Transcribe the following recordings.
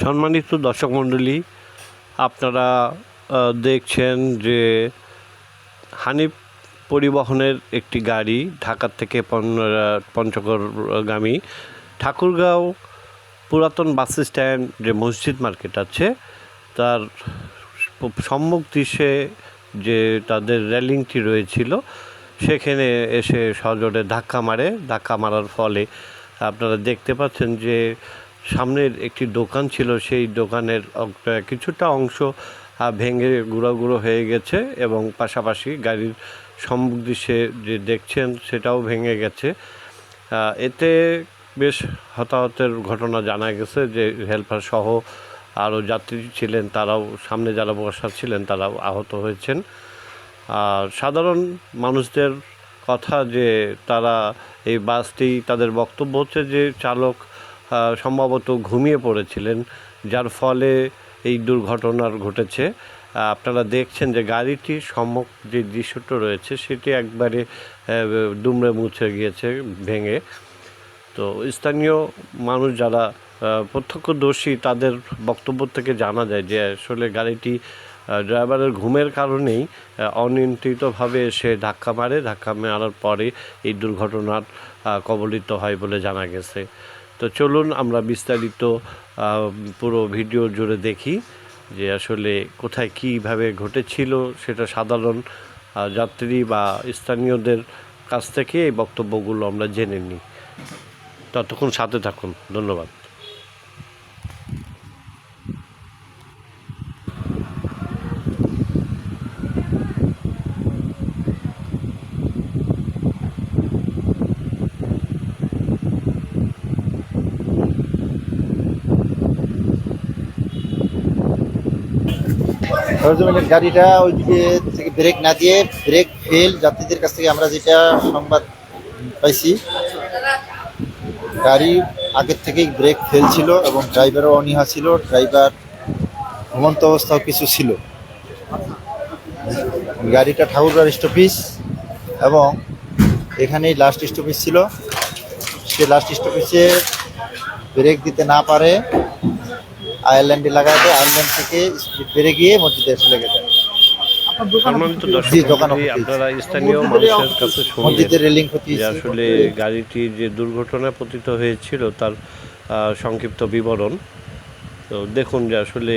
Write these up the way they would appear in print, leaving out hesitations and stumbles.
সম্মানিত দর্শক মণ্ডলী, আপনারা দেখছেন যে হানিফ পরিবহনের একটি গাড়ি ঢাকা থেকে পঞ্চগড়গামী ঠাকুরগাঁও পুরাতন বাস স্ট্যান্ড যে মসজিদ মার্কেট আছে তার সম্মুখ দৃশ্যে যে তাদের রেলিংটি রয়েছিল সেখানে এসে সজোরে ধাক্কা মারার ফলে আপনারা দেখতে পাচ্ছেন যে সামনের একটি দোকান ছিল, সেই দোকানের কিছুটা অংশ ভেঙে গুঁড়ো হয়ে গেছে এবং পাশাপাশি গাড়ির সম্মুখ দৃশ্যে যে দেখছেন সেটাও ভেঙে গেছে। এতে বেশ হতাহতের ঘটনা জানা গেছে যে হেল্পার সহ আরও যাত্রী ছিলেন, তারাও সামনে যারা বসা ছিলেন তারাও আহত হয়েছেন। আর সাধারণ মানুষদের কথা যে তারা এই বাসটি তাদের বক্তব্য হচ্ছে যে চালক সম্ভবত ঘুমিয়ে পড়েছিলেন, যার ফলে এই দুর্ঘটনার ঘটেছে। আপনারা দেখছেন যে গাড়িটির সম্মুখ যে দৃশ্যটা রয়েছে সেটি একবারে দুমড়ে মুছে গিয়েছে ভেঙে। তো স্থানীয় মানুষ যারা প্রত্যক্ষদর্শী তাদের বক্তব্য থেকে জানা যায় যে আসলে গাড়িটি ড্রাইভারের ঘুমের কারণেই অনিয়ন্ত্রিতভাবে সে ধাক্কা মারার পরে এই দুর্ঘটনার কবলিত হয় বলে জানা গেছে। তো চলুন আমরা বিস্তারিত পুরো ভিডিও জুড়ে দেখি যে আসলে কোথায় কীভাবে ঘটেছিল সেটা সাধারণ যাত্রী বা স্থানীয়দের কাছ থেকে এই বক্তব্যগুলো আমরা জেনে নিই। ততক্ষণ সাথে থাকুন, ধন্যবাদ। গাড়িটা ওইদিকে থেকে ব্রেক না দিয়ে ব্রেক ফেল, যাত্রীদের কাছ থেকে আমরা যেটা সংবাদ পাইছি গাড়ি আগের থেকেই ব্রেক ফেল ছিল এবং ড্রাইভারও অনীহা ছিল, ড্রাইভার ঘুমন্ত অবস্থাও কিছু ছিল। গাড়িটা ঠাকুরগাঁও স্টপেজ এবং এখানেই লাস্ট স্টপেজ ছিল, সে লাস্ট স্টপেজে ব্রেক দিতে না পারে আয়ারল্যান্ডে লাগাতে, আয়ারল্যান্ড থেকে স্পিড বেড়ে গিয়ে মসজিদে এসে লেগে যায়। সম্মানিত দর্শক, আপনারা স্থানীয় মানুষের কাছে শুনলেন যে আসলে গাড়িটি যে দুর্ঘটনায় পতিত হয়েছিল তার সংক্ষিপ্ত বিবরণ। তো দেখুন যে আসলে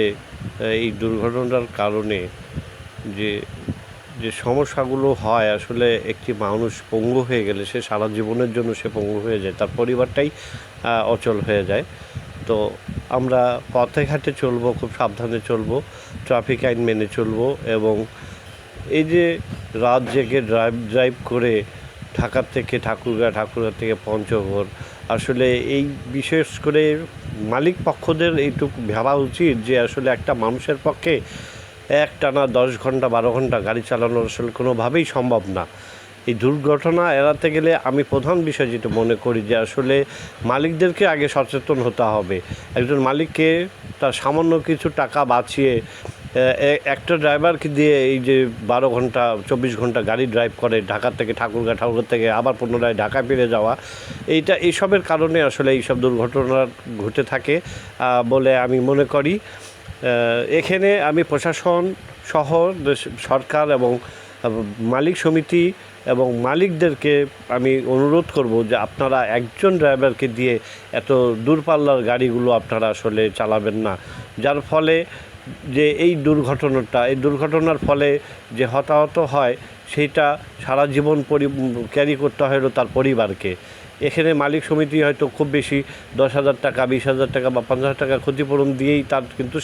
এই দুর্ঘটনার কারণে যে যে সমস্যাগুলো হয়, আসলে একটি মানুষ পঙ্গু হয়ে গেলে সে সারা জীবনের জন্য সে পঙ্গু হয়ে যায়, তার পরিবারটাই অচল হয়ে যায়। তো আমরা পথে ঘাটে চলবো, খুব সাবধানে চলবো, ট্রাফিক আইন মেনে চলবো এবং এই যে রাত জেগে ড্রাইভ করে ঢাকা থেকে ঠাকুরগাঁ থেকে পঞ্চগড়, আসলে এই বিশেষ করে মালিক পক্ষদের এইটুকু ভাবা উচিত যে আসলে একটা মানুষের পক্ষে একটানা 10 ঘন্টা 12 ঘন্টা গাড়ি চালানো আসলে কোনোভাবেই সম্ভব না। এই দুর্ঘটনা এড়াতে গেলে আমি প্রধান বিষয় যেটা মনে করি যে আসলে মালিকদেরকে আগে সচেতন হতে হবে। একজন মালিককে তার সামান্য কিছু টাকা বাঁচিয়ে একটা ড্রাইভারকে দিয়ে এই যে 12 ঘন্টা 24 ঘন্টা গাড়ি ড্রাইভ করে ঢাকা থেকে ঠাকুরগাঁ থেকে আবার পুনরায় ঢাকা ফিরে যাওয়া, এইসবের কারণে আসলে এইসব দুর্ঘটনা ঘটে থাকে বলে আমি মনে করি। এখানে আমি প্রশাসন সহ সরকার এবং মালিক সমিতি এবং মালিকদেরকে আমি অনুরোধ করব যে আপনারা একজন ড্রাইভারকে দিয়ে এত দূরপাল্লার গাড়িগুলো আপনারা আসলে চালাবেন না, যার ফলে যে এই দুর্ঘটনার ফলে যে হতাহত হয় সেইটা সারা জীবন ক্যারি করতে হলো তার পরিবারকে। এখানে মালিক সমিতি হয়তো খুব বেশি 10,000 টাকা 20,000 টাকা বা 50,000 টাকা ক্ষতিপূরণ দিয়েই তার কিন্তু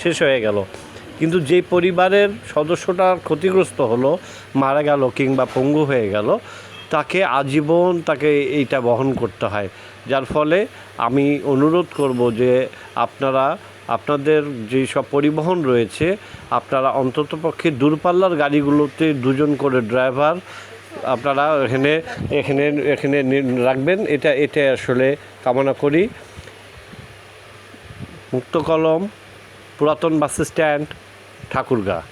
শেষ হয়ে গেল, কিন্তু যেই পরিবারের সদস্যটা ক্ষতিগ্রস্ত হলো, মারা গেল কিংবা পঙ্গু হয়ে গেল, তাকে আজীবন তাকে এইটা বহন করতে হয়। যার ফলে আমি অনুরোধ করব যে আপনারা আপনাদের যেই সব পরিবহন রয়েছে আপনারা অন্ততপক্ষে দূরপাল্লার গাড়িগুলোতে 2 জন করে ড্রাইভার আপনারা এখানে রাখবেন, এটা আসলে কামনা করি। মুক্তকলম, পুরাতন বাস স্ট্যান্ড, ঠাকুরগাঁ।